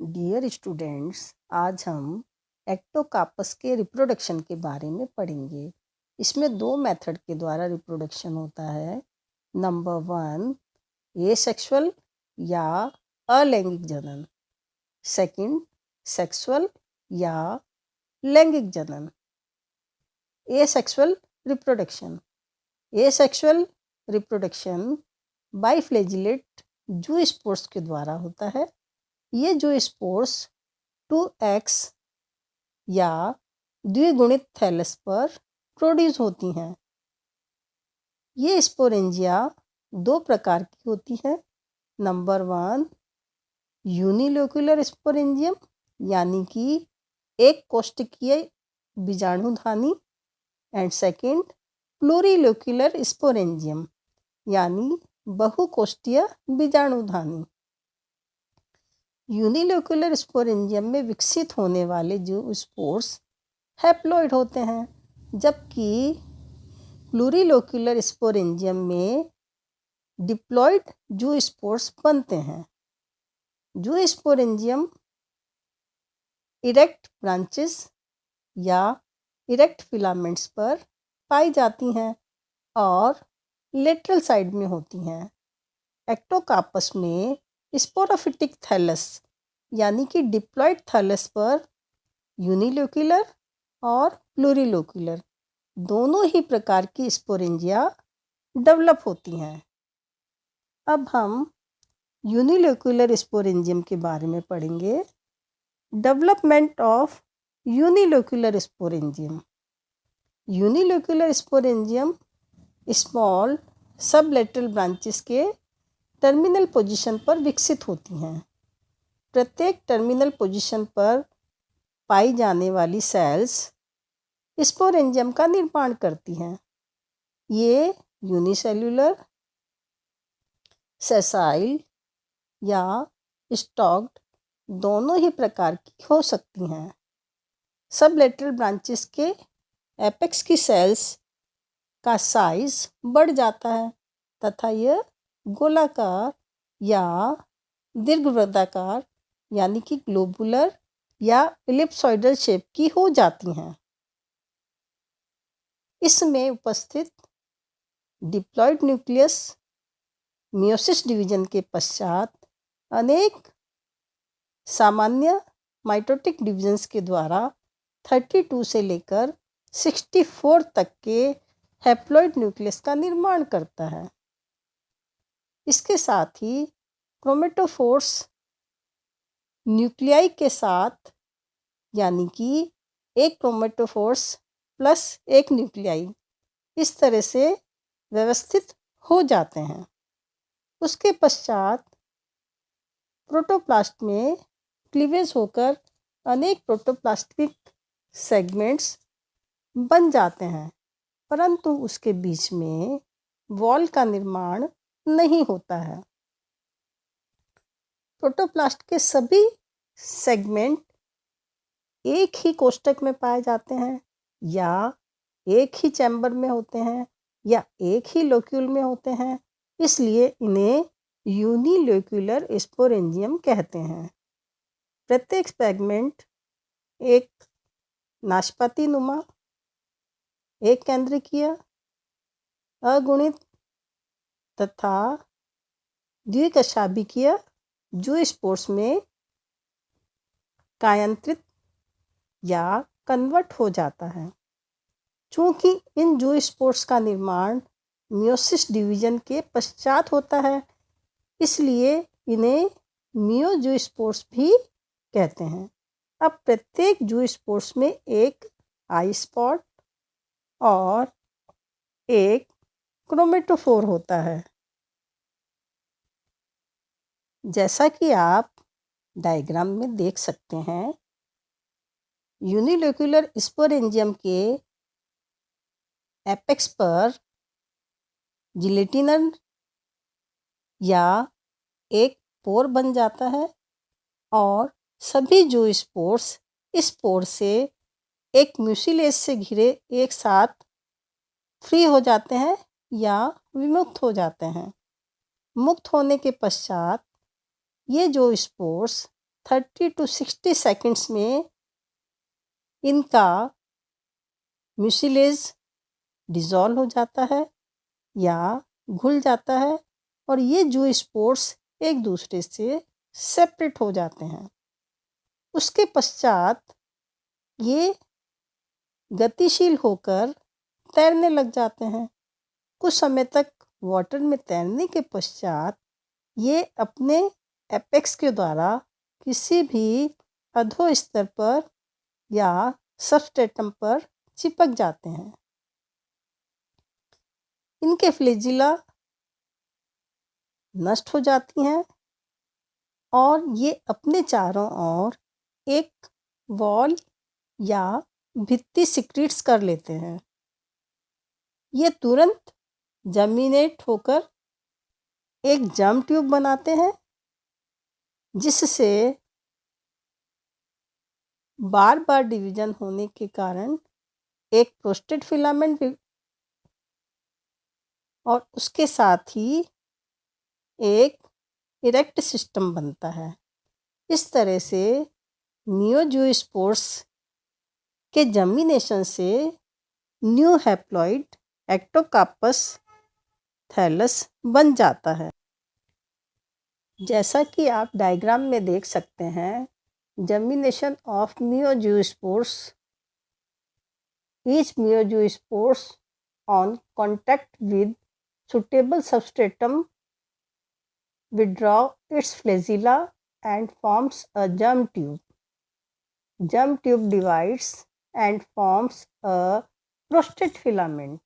Dear students, आज हम Ectocarpus के रिप्रोडक्शन के बारे में पढ़ेंगे। इसमें दो मेथड के द्वारा रिप्रोडक्शन होता है। नंबर 1, एसेक्सुअल या अलैंगिक जनन। सेकंड, सेक्सुअल या लैंगिक जनन। Asexual reproduction. Asexual reproduction biflagellate zoospores के द्वारा होता है। ये जूस्पोर्स 2x या द्विगुणित थैलस पर प्रोड्यूस होती हैं। ये स्पोरेंजिया दो प्रकार की होती हैं। नंबर 1, यूनिलोक्यूलर स्पोरेंजियम यानी कि एक कोष्ठकीय बीजाणुधानी, एंड सेकंड, प्लूरिलोक्यूलर स्पोरेंजियम यानी बहुकोष्ठीय बीजाणुधानी। यूनिलोक्यूलर स्पोरेंजियम में विकसित होने वाले जो स्पोर्स हैप्लॉइड होते हैं, जबकि प्लूरिलोक्यूलर स्पोरेंजियम में डिप्लॉइड जू स्पोर्स बनते हैं। जू स्पोरेंजियम इरेक्ट ब्रांचेस या इरेक्ट फिलामेंट्स पर पाई जाती हैं और लेटरल साइड में होती हैं। एक्टोकार्पस में स्पोरोफिटिक थैलस यानी कि डिप्लॉइड थैलस पर यूनिलोक्यूलर और प्लूरिलोक्यूलर दोनों ही प्रकार की स्पोरेंजिया डेवलप होती हैं। अब हम यूनिलोक्यूलर स्पोरेंजियम के बारे में पढ़ेंगे। Development of unilocular sporangium. Unilocular sporangium small sublateral branches के टर्मिनल पोजीशन पर विकसित होती हैं। प्रत्येक टर्मिनल पोजीशन पर पाई जाने वाली सेल्स स्पोरेंजियम का निर्माण करती हैं। ये यूनिसेल्यूलर, सेसाइल या स्टॉक्ड दोनों ही प्रकार की हो सकती हैं। सबलेटरल ब्रांचेस के एपेक्स की सेल्स का साइज बढ़ जाता है तथा यह गोलाकार या दीर्घवृत्ताकार यानी कि ग्लोबुलर या इलिप्सॉइडल शेप की हो जाती हैं। इसमें उपस्थित डिप्लॉइड न्यूक्लियस मियोसिस डिवीजन के पश्चात अनेक सामान्य माइटोटिक डिविजन्स के द्वारा 32 से लेकर 64 तक के हैप्लॉइड न्यूक्लियस का निर्माण करता है। इसके साथ ही क्रोमेटोफोर्स न्यूक्लियाई के साथ यानी कि एक क्रोमेटोफोर्स प्लस एक न्यूक्लियाई इस तरह से व्यवस्थित हो जाते हैं। उसके पश्चात प्रोटोप्लास्ट में क्लीवेज होकर अनेक प्रोटोप्लास्टिक सेगमेंट्स बन जाते हैं, परंतु उसके बीच में वॉल का निर्माण नहीं होता है। प्रोटोप्लास्ट के सभी सेगमेंट एक ही कोष्ठक में पाए जाते हैं या एक ही चैम्बर में होते हैं या एक ही लोक्यूल में होते हैं, इसलिए इन्हें यूनिलोक्यूलर स्पोरेंजियम कहते हैं। प्रत्येक सेगमेंट एक नाशपाती नुमा, एक केंद्रकीय, अगुणित तथा द्विकशाभिकीय जूस्पोर्स में कायांतरित या कन्वर्ट हो जाता है। चूँकि इन जूस्पोर्स का निर्माण मियोसिस डिवीजन के पश्चात होता है, इसलिए इन्हें मियोजूस्पोर्स भी कहते हैं। अब प्रत्येक जूस्पोर्स में एक आई स्पॉट और एक क्रोमेटोफोर होता है। जैसा कि आप डायग्राम में देख सकते हैं, यूनिलोक्यूलर स्पोरेंजियम के एपेक्स पर जिलेटिनर या एक पोर बन जाता है और सभी जूस्पोर्स इस पोर से एक म्यूसिलेज से घिरे एक साथ फ्री हो जाते हैं या विमुक्त हो जाते हैं। मुक्त होने के पश्चात ये जो स्पोर्स 30 to 60 सेकंड्स में इनका म्यूसिलेज डिज़ोल्व हो जाता है या घुल जाता है और ये ज़ूस्पोर्स एक दूसरे से सेपरेट हो जाते हैं। उसके पश्चात ये गतिशील होकर तैरने लग जाते हैं। कुछ समय तक वाटर में तैरने के पश्चात ये अपने एपेक्स के द्वारा किसी भी अधो स्तर पर या सबस्ट्रेटम पर चिपक जाते हैं। इनके फ्लैजिला नष्ट हो जाती हैं और ये अपने चारों ओर एक वॉल या भित्ति सिक्रीट्स कर लेते हैं। ये तुरंत जर्मिनेट होकर एक जर्म ट्यूब बनाते हैं जिससे बार बार डिवीजन होने के कारण एक प्रोस्टेट फिलामेंट और उसके साथ ही एक इरेक्ट सिस्टम बनता है। इस तरह से नियोज़ूस्पोर्स के जर्मिनेशन से न्यू हैप्लॉइड एक्टोकार्पस थैलस बन जाता है। जैसा कि आप डायग्राम में देख सकते हैं, germination of neozoospores, each neozoospores on contact with suitable substratum withdraw its flagella and forms a germ tube. Germ tube divides and forms a prostate filament.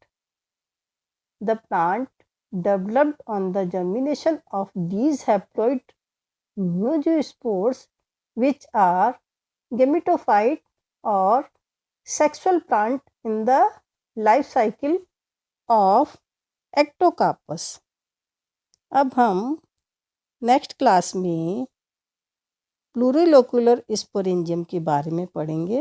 The plant developed on the germination of these haploid niyozospores, which are gametophyte or sexual plant in the life cycle of Ectocarpus. अब हम next class में प्लूरिलोक्यूलर sporangium के बारे में पढ़ेंगे।